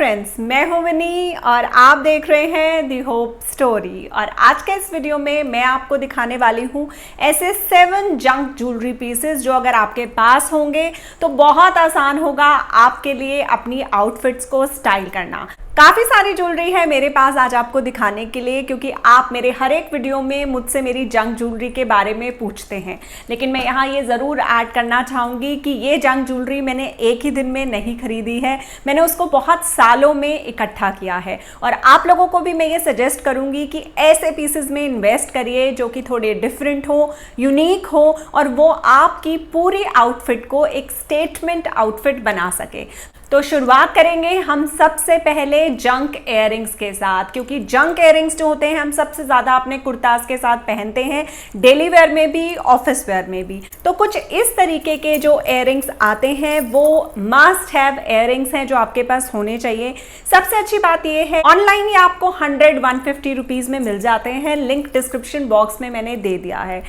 Friends, मैं हूं विनी और आप देख रहे हैं दी होप स्टोरी। और आज के इस वीडियो में मैं आपको दिखाने वाली हूं ऐसे 7 जंक ज्वेलरी पीसेस जो अगर आपके पास होंगे तो बहुत आसान होगा आपके लिए अपनी आउटफिट्स को स्टाइल करना। काफ़ी सारी ज्वेलरी है मेरे पास आज आपको दिखाने के लिए, क्योंकि आप मेरे हर एक वीडियो में मुझसे मेरी जंक ज्वेलरी के बारे में पूछते हैं। लेकिन मैं यहाँ ये ज़रूर ऐड करना चाहूँगी कि ये जंक ज्वेलरी मैंने एक ही दिन में नहीं खरीदी है, मैंने उसको बहुत सालों में इकट्ठा किया है। और आप लोगों को भी मैं ये सजेस्ट करूँगी कि ऐसे पीसेस में इन्वेस्ट करिए जो कि थोड़े डिफरेंट हो, यूनिक हो और वो आपकी पूरी आउटफिट को एक स्टेटमेंट आउटफिट बना सके। तो शुरुआत करेंगे हम सबसे पहले जंक इयररिंग्स के साथ, क्योंकि जंक इयररिंग्स जो होते हैं हम सबसे ज़्यादा अपने कुर्तास के साथ पहनते हैं, डेली वेयर में भी, ऑफिस वेयर में भी। तो कुछ इस तरीके के जो इयररिंग्स आते हैं वो मस्ट हैव इयररिंग्स हैं जो आपके पास होने चाहिए। सबसे अच्छी बात ये है ऑनलाइन ही आपको 100-150 रुपीज़ में मिल जाते हैं, लिंक डिस्क्रिप्शन बॉक्स में मैंने दे दिया है।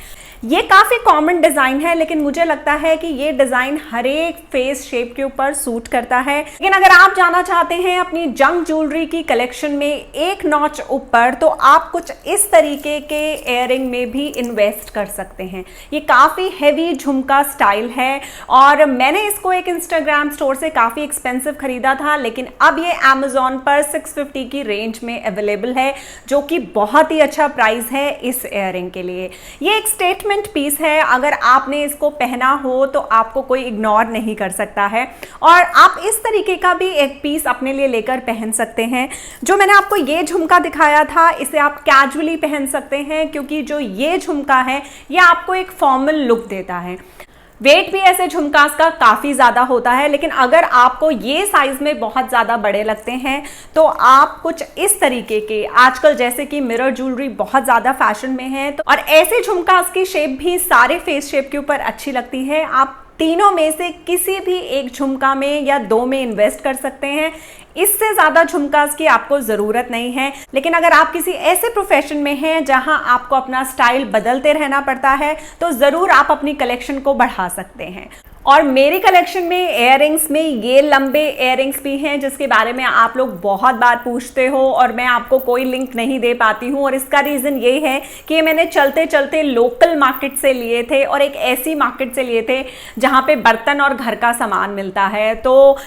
ये काफ़ी कॉमन डिज़ाइन है, लेकिन मुझे लगता है कि ये डिज़ाइन हर एक फेस शेप के ऊपर सूट करता है। लेकिन अगर आप जाना चाहते हैं अपनी जंक ज्वेलरी की कलेक्शन में एक नॉच ऊपर, तो आप कुछ इस तरीके के इयररिंग में भी इन्वेस्ट कर सकते हैं। ये काफ़ी हैवी झुमका स्टाइल है और मैंने इसको एक इंस्टाग्राम स्टोर से काफ़ी एक्सपेंसिव खरीदा था, लेकिन अब ये अमेजोन पर 650 की रेंज में अवेलेबल है, जो कि बहुत ही अच्छा प्राइस है इस इयररिंग के लिए। ये एक स्टेटमेंट पीस है, अगर आपने इसको पहना हो तो आपको कोई इग्नोर नहीं कर सकता है। और आप इस तरीके का भी एक पीस अपने लिए लेकर पहन सकते हैं। जो मैंने आपको ये झुमका दिखाया था इसे आप कैजुअली पहन सकते हैं, क्योंकि जो ये झुमका है ये आपको एक फॉर्मल लुक देता है। वेट भी ऐसे झुमकास का काफ़ी ज़्यादा होता है, लेकिन अगर आपको ये साइज़ में बहुत ज़्यादा बड़े लगते हैं तो आप कुछ इस तरीके के, आजकल जैसे कि मिरर ज्वेलरी बहुत ज़्यादा फैशन में है, तो और ऐसे झुमकास की शेप भी सारे फेस शेप के ऊपर अच्छी लगती है। आप तीनों में से किसी भी एक झुमका में या 2 में इन्वेस्ट कर सकते हैं, इससे ज़्यादा झुमकास की आपको ज़रूरत नहीं है। लेकिन अगर आप किसी ऐसे प्रोफेशन में हैं जहां आपको अपना स्टाइल बदलते रहना पड़ता है तो ज़रूर आप अपनी कलेक्शन को बढ़ा सकते हैं। और मेरी कलेक्शन में इयररिंग्स में ये लंबे इयररिंग्स भी हैं जिसके बारे में आप लोग बहुत बार पूछते हो और मैं आपको कोई लिंक नहीं दे पाती हूँ। और इसका रीज़न ये है कि मैंने चलते चलते लोकल मार्केट से लिए थे और एक ऐसी मार्केट से लिए थे जहाँ पे बर्तन और घर का सामान मिलता है, तो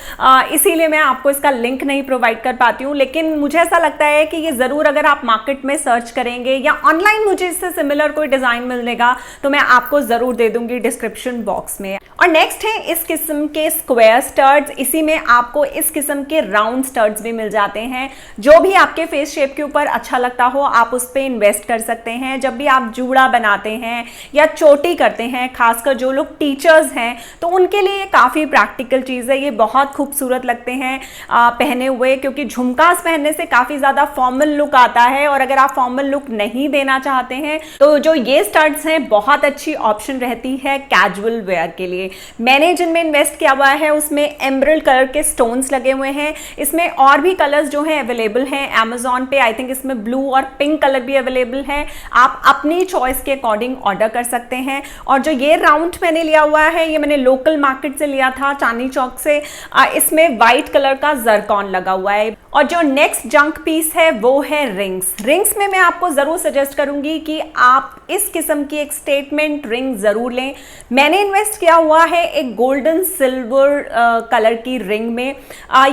इसीलिए मैं आपको इसका लिंक नहीं प्रोवाइड कर पाती हूँ। लेकिन मुझे ऐसा लगता है कि ये ज़रूर अगर आप मार्केट में सर्च करेंगे या ऑनलाइन मुझे इससे सिमिलर कोई डिज़ाइन मिलेगा तो मैं आपको ज़रूर दे दूँगी डिस्क्रिप्शन बॉक्स में। और नेक्स्ट है इस किस्म के स्क्वायर स्टड्स। इसी में आपको इस किस्म के राउंड स्टड्स भी मिल जाते हैं। जो भी आपके फेस शेप के ऊपर अच्छा लगता हो आप उस पर इन्वेस्ट कर सकते हैं। जब भी आप जूड़ा बनाते हैं या चोटी करते हैं, खासकर जो लोग टीचर्स हैं, तो उनके लिए काफ़ी प्रैक्टिकल चीज़ है। ये बहुत खूबसूरत लगते हैं पहने हुए, क्योंकि झुमकास पहनने से काफ़ी ज़्यादा फॉर्मल लुक आता है। और अगर आप फॉर्मल लुक नहीं देना चाहते हैं तो जो ये स्टड्स हैं बहुत अच्छी ऑप्शन रहती है कैजुअल वेयर के लिए। मैंने जिनमें इन्वेस्ट किया हुआ है उसमें एमरल्ड कलर के स्टोन्स लगे हुए हैं। इसमें और भी कलर्स जो हैं अवेलेबल हैं अमेजोन पे। आई थिंक इसमें ब्लू और पिंक कलर भी अवेलेबल है, आप अपनी चॉइस के अकॉर्डिंग ऑर्डर कर सकते हैं। और जो ये राउंड मैंने लिया हुआ है ये मैंने लोकल मार्केट से लिया था, चांदनी चौक से। इसमें वाइट कलर का जरकॉन लगा हुआ है। और जो नेक्स्ट जंक पीस है वो है रिंग्स। रिंग्स में मैं आपको ज़रूर सजेस्ट करूंगी कि आप इस किस्म की एक स्टेटमेंट रिंग ज़रूर लें। मैंने इन्वेस्ट किया हुआ है एक गोल्डन सिल्वर कलर की रिंग में।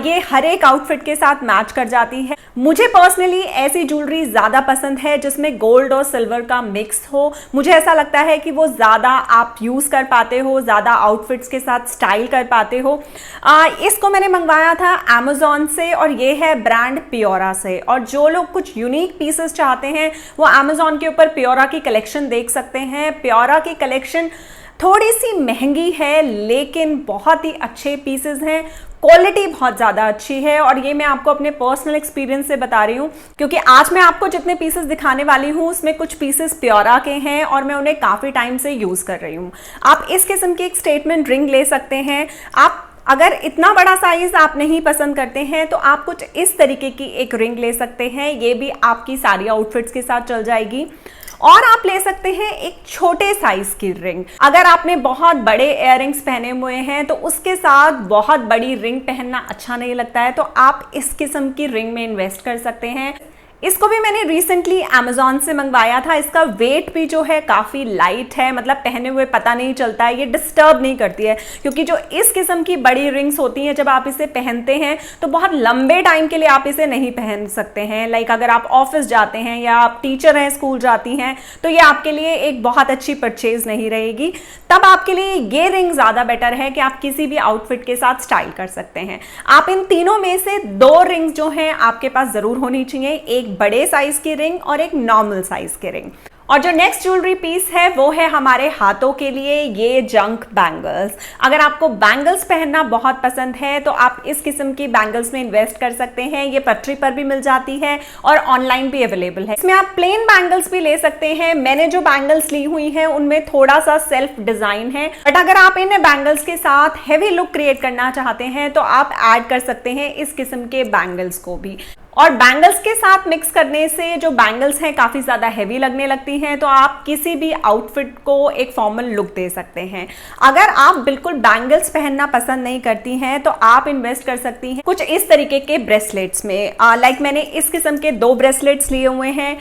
ये हर एक आउटफिट के साथ मैच कर जाती है। मुझे पर्सनली ऐसी ज्वेलरी ज़्यादा पसंद है जिसमें गोल्ड और सिल्वर का मिक्स हो। मुझे ऐसा लगता है कि वो ज़्यादा आप यूज़ कर पाते हो, ज़्यादा आउटफिट्स के साथ स्टाइल कर पाते हो। इसको मैंने मंगवाया था अमेजोन से और ये है ब्रांड पियोरा से। और जो लोग कुछ यूनिक पीसेस चाहते हैं वो अमेजोन के ऊपर पियोरा की कलेक्शन देख सकते हैं। पियोरा की कलेक्शन थोड़ी सी महंगी है लेकिन बहुत ही अच्छे पीसेस हैं, क्वालिटी बहुत ज़्यादा अच्छी है। और ये मैं आपको अपने पर्सनल एक्सपीरियंस से बता रही हूँ, क्योंकि आज मैं आपको जितने पीसेस दिखाने वाली हूँ उसमें कुछ पीसेस पियोरा के हैं और मैं उन्हें काफ़ी टाइम से यूज़ कर रही हूँ। आप इस किस्म की एक स्टेटमेंट रिंग ले सकते हैं। आप अगर इतना बड़ा साइज आप नहीं पसंद करते हैं तो आप कुछ इस तरीके की एक रिंग ले सकते हैं, ये भी आपकी सारी आउटफिट्स के साथ चल जाएगी। और आप ले सकते हैं एक छोटे साइज की रिंग। अगर आपने बहुत बड़े इयररिंग्स पहने हुए हैं तो उसके साथ बहुत बड़ी रिंग पहनना अच्छा नहीं लगता है, तो आप इस किस्म की रिंग में इन्वेस्ट कर सकते हैं। इसको भी मैंने रिसेंटली अमेजोन से मंगवाया था। इसका वेट भी जो है काफ़ी लाइट है, मतलब पहने हुए पता नहीं चलता है, ये डिस्टर्ब नहीं करती है। क्योंकि जो इस किस्म की बड़ी रिंग्स होती हैं, जब आप इसे पहनते हैं तो बहुत लंबे टाइम के लिए आप इसे नहीं पहन सकते हैं। लाइक अगर आप ऑफिस जाते हैं या आप टीचर हैं, स्कूल जाती हैं, तो ये आपके लिए एक बहुत अच्छी परचेज नहीं रहेगी। तब आपके लिए ये रिंग ज़्यादा बेटर है कि आप किसी भी आउटफिट के साथ स्टाइल कर सकते हैं। आप इन तीनों में से 2 रिंग्स जो हैं आपके पास ज़रूर होनी चाहिए, एक बड़े साइज की रिंग और एक नॉर्मल साइज की रिंग। और जो नेक्स्ट ज्वेलरी पीस है वो है हमारे हाथों के लिए ये जंक बैंगल्स। अगर आपको बैंगल्स पहनना बहुत पसंद है तो आप इस किस्म की बैंगल्स में इन्वेस्ट कर सकते हैं। ये पटरी पर भी मिल जाती है और ऑनलाइन भी अवेलेबल है। इसमें आप प्लेन बैंगल्स भी ले सकते हैं। मैंने जो बैंगल्स ली हुई हैं उनमें थोड़ा सा सेल्फ डिजाइन है, बट अगर आप इन बैंगल्स के साथ हेवी लुक क्रिएट करना चाहते हैं तो आप ऐड कर सकते हैं इस किस्म के बैंगल्स को भी। और बैंगल्स के साथ मिक्स करने से जो बैंगल्स हैं काफ़ी ज़्यादा हैवी लगने लगती हैं, तो आप किसी भी आउटफिट को एक फॉर्मल लुक दे सकते हैं। अगर आप बिल्कुल बैंगल्स पहनना पसंद नहीं करती हैं तो आप इन्वेस्ट कर सकती हैं कुछ इस तरीके के ब्रेसलेट्स में। लाइक मैंने इस किस्म के 2 ब्रेसलेट्स लिए हुए हैं।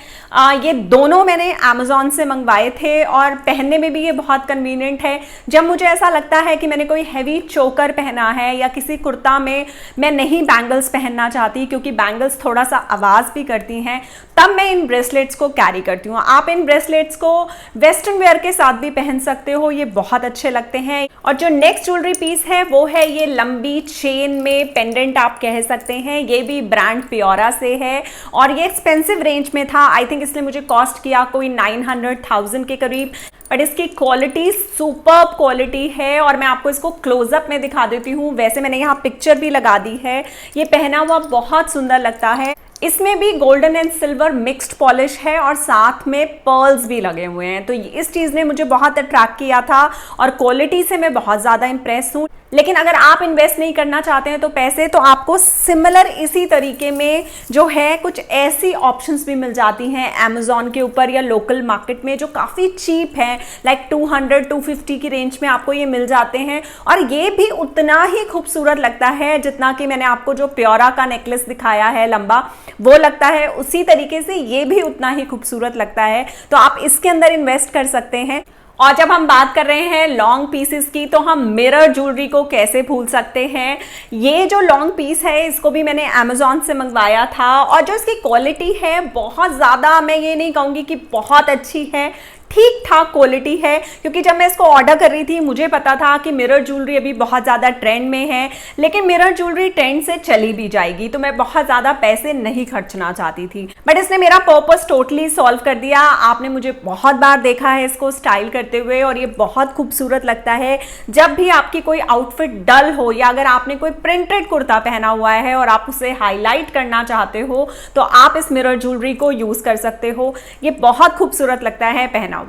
ये दोनों मैंने अमेजोन से मंगवाए थे और पहनने में भी ये बहुत कन्वीनियंट है। जब मुझे ऐसा लगता है कि मैंने कोई हैवी चोकर पहना है या किसी कुर्ता में मैं नहीं बैंगल्स पहनना चाहती, क्योंकि बैंगल्स थोड़ा सा आवाज़ भी करती हैं, तब मैं इन ब्रेसलेट्स को कैरी करती हूँ। आप इन ब्रेसलेट्स को वेस्टर्न वेयर के साथ भी पहन सकते हो, ये बहुत अच्छे लगते हैं। और जो नेक्स्ट ज्वेलरी पीस है वो है ये लंबी चेन में पेंडेंट आप कह सकते हैं। ये भी ब्रांड प्योरा से है और ये एक्सपेंसिव रेंज में था। आई थिंक इसने मुझे कॉस्ट किया कोई 900,000 के करीब, बट इसकी क्वालिटी सुपर्ब क्वालिटी है और मैं आपको इसको क्लोजअप में दिखा देती हूँ। वैसे मैंने यहाँ पिक्चर भी लगा दी है। ये पहना हुआ बहुत सुंदर लगता है। इसमें भी golden and silver mixed polish है और साथ में पर्ल्स भी लगे हुए हैं, तो इस चीज़ ने मुझे बहुत अट्रैक्ट किया था और क्वालिटी से मैं बहुत ज़्यादा इंप्रेस हूँ। लेकिन अगर आप इन्वेस्ट नहीं करना चाहते हैं तो पैसे, तो आपको सिमिलर इसी तरीके में जो है कुछ ऐसी ऑप्शंस भी मिल जाती हैं अमेजोन के ऊपर या लोकल मार्केट में जो काफ़ी चीप हैं। लाइक 200-250 की रेंज में आपको ये मिल जाते हैं और ये भी उतना ही खूबसूरत लगता है जितना कि मैंने आपको जो प्योरा का नेकलेस दिखाया है लंबा, वो लगता है। उसी तरीके से ये भी उतना ही खूबसूरत लगता है, तो आप इसके अंदर इन्वेस्ट कर सकते हैं। और जब हम बात कर रहे हैं लॉन्ग पीसेस की, तो हम मिरर ज्वेलरी को कैसे भूल सकते हैं। ये जो लॉन्ग पीस है इसको भी मैंने अमेजोन से मंगवाया था और जो इसकी क्वालिटी है बहुत ज़्यादा, मैं ये नहीं कहूँगी कि बहुत अच्छी है, ठीक ठाक क्वालिटी है। क्योंकि जब मैं इसको ऑर्डर कर रही थी मुझे पता था कि मिरर ज्वेलरी अभी बहुत ज़्यादा ट्रेंड में है, लेकिन मिरर ज्वेलरी ट्रेंड से चली भी जाएगी, तो मैं बहुत ज़्यादा पैसे नहीं खर्चना चाहती थी। बट इसने मेरा पर्पस टोटली सॉल्व कर दिया। आपने मुझे बहुत बार देखा है इसको स्टाइल करते हुए और ये बहुत खूबसूरत लगता है। जब भी आपकी कोई आउटफिट डल हो या अगर आपने कोई प्रिंटेड कुर्ता पहना हुआ है और आप उसे हाईलाइट करना चाहते हो तो आप इस मिरर ज्वेलरी को यूज़ कर सकते हो। ये बहुत खूबसूरत लगता है पहना हुआ।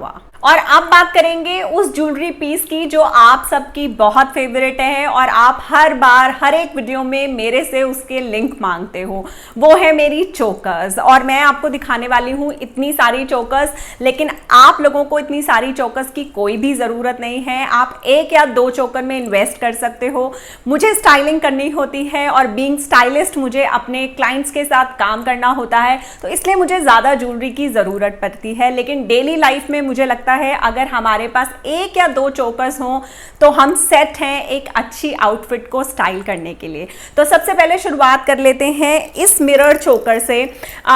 और अब बात करेंगे उस ज्वेलरी पीस की जो आप सबकी बहुत फेवरेट है और आप हर बार हर एक वीडियो में मेरे से उसके लिंक मांगते हो, वो है मेरी चोकर्स। और मैं आपको दिखाने वाली हूँ इतनी सारी चोकर्स, लेकिन आप लोगों को इतनी सारी चोकर्स की कोई भी ज़रूरत नहीं है। आप 1 या 2 चोकर में इन्वेस्ट कर सकते हो। मुझे स्टाइलिंग करनी होती है और बीइंग स्टाइलिस्ट मुझे अपने क्लाइंट्स के साथ काम करना होता है, तो इसलिए मुझे ज़्यादा ज्वेलरी की ज़रूरत पड़ती है। लेकिन डेली लाइफ में मुझे लगता है अगर हमारे पास 1 या 2 चोकर्स हों तो हम सेट हैं एक अच्छी आउटफिट को स्टाइल करने के लिए। तो सबसे पहले शुरुआत कर लेते हैं इस मिरर चोकर से,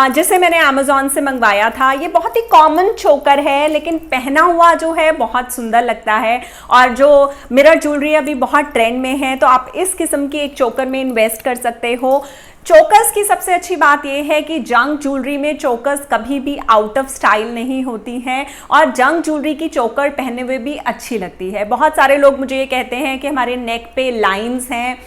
जिसे मैंने अमेजोन से मंगवाया था। ये बहुत ही कॉमन चोकर है लेकिन पहना हुआ जो है बहुत सुंदर लगता है और जो मिरर ज्वेलरी अभी बहुत ट्रेंड में है, तो आप इस किस्म की एक चोकर में इन्वेस्ट कर सकते हो। चोकर्स की सबसे अच्छी बात यह है कि जंक ज्वेलरी में चोकर्स कभी भी आउट ऑफ स्टाइल नहीं होती हैं और जंक ज्वेलरी की चोकर पहने हुए भी अच्छी लगती है। बहुत सारे लोग मुझे ये कहते हैं कि हमारे नेक पे लाइंस हैं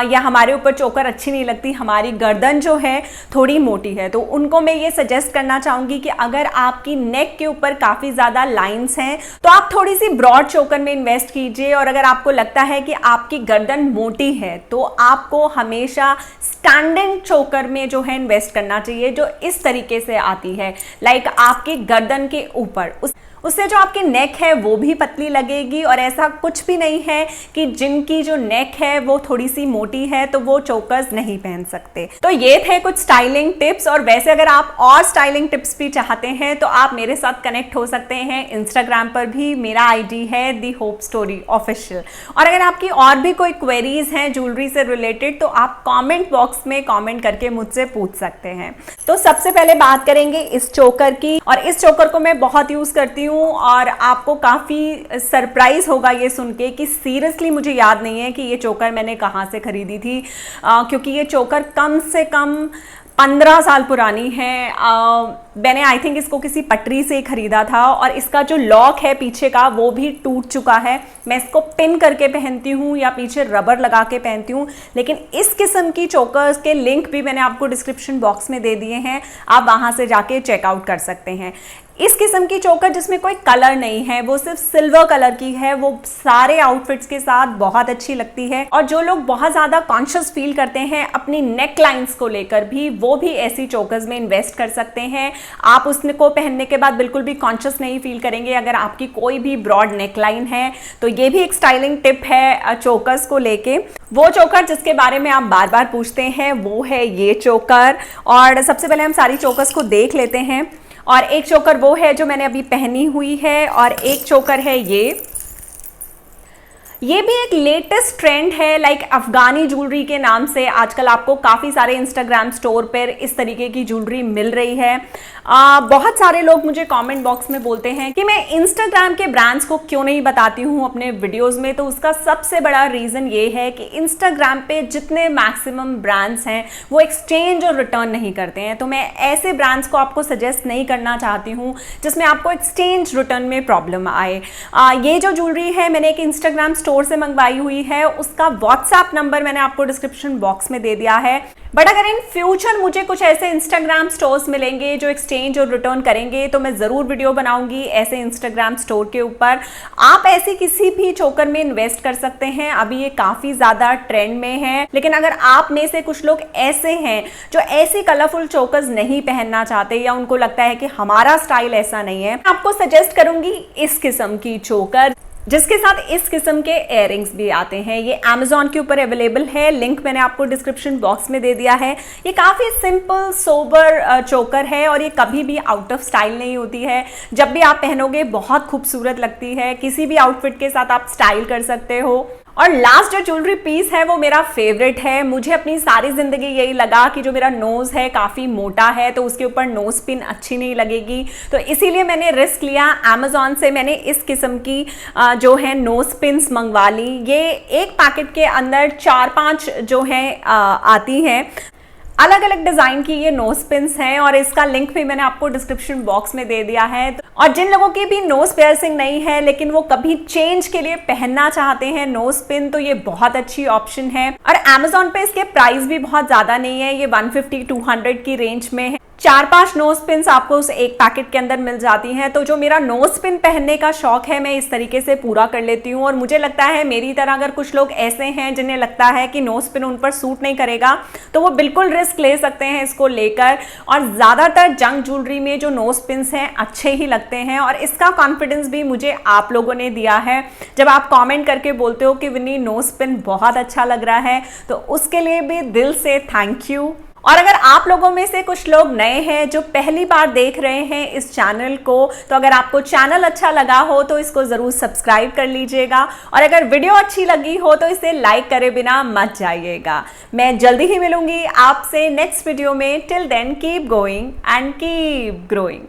या हमारे ऊपर चोकर अच्छी नहीं लगती, हमारी गर्दन जो है थोड़ी मोटी है, तो उनको मैं ये सजेस्ट करना चाहूँगी कि अगर आपकी नेक के ऊपर काफ़ी ज़्यादा लाइंस हैं तो आप थोड़ी सी ब्रॉड चोकर में इन्वेस्ट कीजिए। और अगर आपको लगता है कि आपकी गर्दन मोटी है तो आपको हमेशा स्टैंडर्ड डायमंड चोकर में जो है इन्वेस्ट करना चाहिए, जो इस तरीके से आती है, लाइक आपकी गर्दन के ऊपर। उससे जो आपकी नेक है वो भी पतली लगेगी, और ऐसा कुछ भी नहीं है कि जिनकी जो नेक है वो थोड़ी सी मोटी है तो वो चोकर्स नहीं पहन सकते। तो ये थे कुछ स्टाइलिंग टिप्स, और वैसे अगर आप और स्टाइलिंग टिप्स भी चाहते हैं तो आप मेरे साथ कनेक्ट हो सकते हैं। इंस्टाग्राम पर भी मेरा आईडी है दी होप स्टोरी ऑफिशियल। और अगर आपकी और भी कोई क्वेरीज हैं ज्वेलरी से रिलेटेड तो आप कॉमेंट बॉक्स में कॉमेंट करके मुझसे पूछ सकते हैं। तो सबसे पहले बात करेंगे इस चोकर की, और इस चोकर को मैं बहुत यूज करती हूँ, और आपको काफी सरप्राइज होगा ये सुन के कि सीरियसली मुझे याद नहीं है कि ये चोकर मैंने कहाँ से खरीदी थी, क्योंकि ये चोकर कम से कम 15 साल पुरानी है। मैंने आई थिंक इसको किसी पटरी से ही खरीदा था, और इसका जो लॉक है पीछे का वो भी टूट चुका है। मैं इसको पिन करके पहनती हूँ या पीछे रबर लगा के पहनती हूँ, लेकिन इस किस्म की चोकर्स के लिंक भी मैंने आपको डिस्क्रिप्शन बॉक्स में दे दिए हैं, आप वहाँ से जाके चेकआउट कर सकते हैं। इस किस्म की चोकर जिसमें कोई कलर नहीं है, वो सिर्फ सिल्वर कलर की है, वो सारे आउटफिट्स के साथ बहुत अच्छी लगती है। और जो लोग बहुत ज़्यादा कॉन्शियस फील करते हैं अपनी नेक लाइन्स को लेकर भी, वो भी ऐसी चोकर्स में इन्वेस्ट कर सकते हैं। आप उसको पहनने के बाद बिल्कुल भी कॉन्शियस नहीं फील करेंगे अगर आपकी कोई भी ब्रॉड नेक लाइन है। तो ये भी एक स्टाइलिंग टिप है चोकर्स को लेके। वो चोकर जिसके बारे में आप बार बार पूछते हैं वो है ये चोकर। और सबसे पहले हम सारी चोकर्स को देख लेते हैं। और एक चोकर वो है जो मैंने अभी पहनी हुई है, और एक चोकर है ये भी एक लेटेस्ट ट्रेंड है, लाइक अफगानी ज्वेलरी के नाम से आजकल आपको काफ़ी सारे इंस्टाग्राम स्टोर पर इस तरीके की ज्वेलरी मिल रही है। बहुत सारे लोग मुझे कमेंट बॉक्स में बोलते हैं कि मैं इंस्टाग्राम के ब्रांड्स को क्यों नहीं बताती हूँ अपने वीडियोस में। तो उसका सबसे बड़ा रीज़न ये है कि इंस्टाग्राम पे जितने मैक्सिमम ब्रांड्स हैं वो एक्सचेंज और रिटर्न नहीं करते हैं। तो मैं ऐसे ब्रांड्स को आपको सजेस्ट नहीं करना चाहती हूँ जिसमें आपको एक्सचेंज रिटर्न में प्रॉब्लम आए। ये जो ज्वेलरी है मैंने एक इंस्टाग्राम स्टोर से मंगवाई हुई है, उसका व्हाट्सएप नंबर मैंने आपको डिस्क्रिप्शन बॉक्स में दे दिया है। बट अगर इन फ्यूचर मुझे कुछ ऐसे इंस्टाग्राम स्टोर्स मिलेंगे जो एक्सचेंज और रिटर्न करेंगे तो मैं ज़रूर वीडियो बनाऊंगी ऐसे इंस्टाग्राम स्टोर के ऊपर। आप ऐसी किसी भी चोकर में इन्वेस्ट कर सकते हैं, अभी ये काफ़ी ज़्यादा ट्रेंड में है। लेकिन अगर आप में से कुछ लोग ऐसे हैं जो ऐसी कलरफुल चोकर्स नहीं पहनना चाहते या उनको लगता है कि हमारा स्टाइल ऐसा नहीं है, आपको सजेस्ट करूंगी इस किस्म की चोकर जिसके साथ इस किस्म के इयररिंग्स भी आते हैं। ये Amazon के ऊपर अवेलेबल है, लिंक मैंने आपको डिस्क्रिप्शन बॉक्स में दे दिया है। ये काफ़ी सिंपल सोबर चोकर है और ये कभी भी आउट ऑफ स्टाइल नहीं होती है। जब भी आप पहनोगे बहुत खूबसूरत लगती है, किसी भी आउटफिट के साथ आप स्टाइल कर सकते हो। और लास्ट जो ज्वेलरी पीस है वो मेरा फेवरेट है। मुझे अपनी सारी ज़िंदगी यही लगा कि जो मेरा नोज़ है काफ़ी मोटा है तो उसके ऊपर नोज़ पिन अच्छी नहीं लगेगी, तो इसीलिए मैंने रिस्क लिया। Amazon से मैंने इस किस्म की जो है नोज़ पिन्स मंगवा ली। ये एक पैकेट के अंदर 4-5 जो है आती हैं। अलग अलग डिज़ाइन की ये नोज पिन्स हैं और इसका लिंक भी मैंने आपको डिस्क्रिप्शन बॉक्स में दे दिया है। और जिन लोगों की भी नोज पियर्सिंग नहीं है लेकिन वो कभी चेंज के लिए पहनना चाहते हैं नोज पिन, तो ये बहुत अच्छी ऑप्शन है। और Amazon पे इसके प्राइस भी बहुत ज़्यादा नहीं है, ये 150-200 की रेंज में है। 4-5 नोज पिन्स आपको उस एक पैकेट के अंदर मिल जाती हैं। तो जो मेरा नोज पिन पहनने का शौक है मैं इस तरीके से पूरा कर लेती हूँ। और मुझे लगता है मेरी तरह अगर कुछ लोग ऐसे हैं जिन्हें लगता है कि नोज पिन उन पर सूट नहीं करेगा तो वो बिल्कुल रिस्क ले सकते हैं इसको लेकर। और ज़्यादातर जंक ज्वेलरी में जो नोज पिन्स हैं अच्छे ही लगते हैं और इसका कॉन्फिडेंस भी मुझे आप लोगों ने दिया है। जब आप कॉमेंट करके बोलते हो कि विन्नी नोज पिन बहुत अच्छा लग रहा है तो उसके लिए भी दिल से थैंक यू। और अगर आप लोगों में से कुछ लोग नए हैं जो पहली बार देख रहे हैं इस चैनल को, तो अगर आपको चैनल अच्छा लगा हो तो इसको ज़रूर सब्सक्राइब कर लीजिएगा। और अगर वीडियो अच्छी लगी हो तो इसे लाइक करे बिना मत जाइएगा। मैं जल्दी ही मिलूंगी आपसे नेक्स्ट वीडियो में। Till then keep going and keep growing.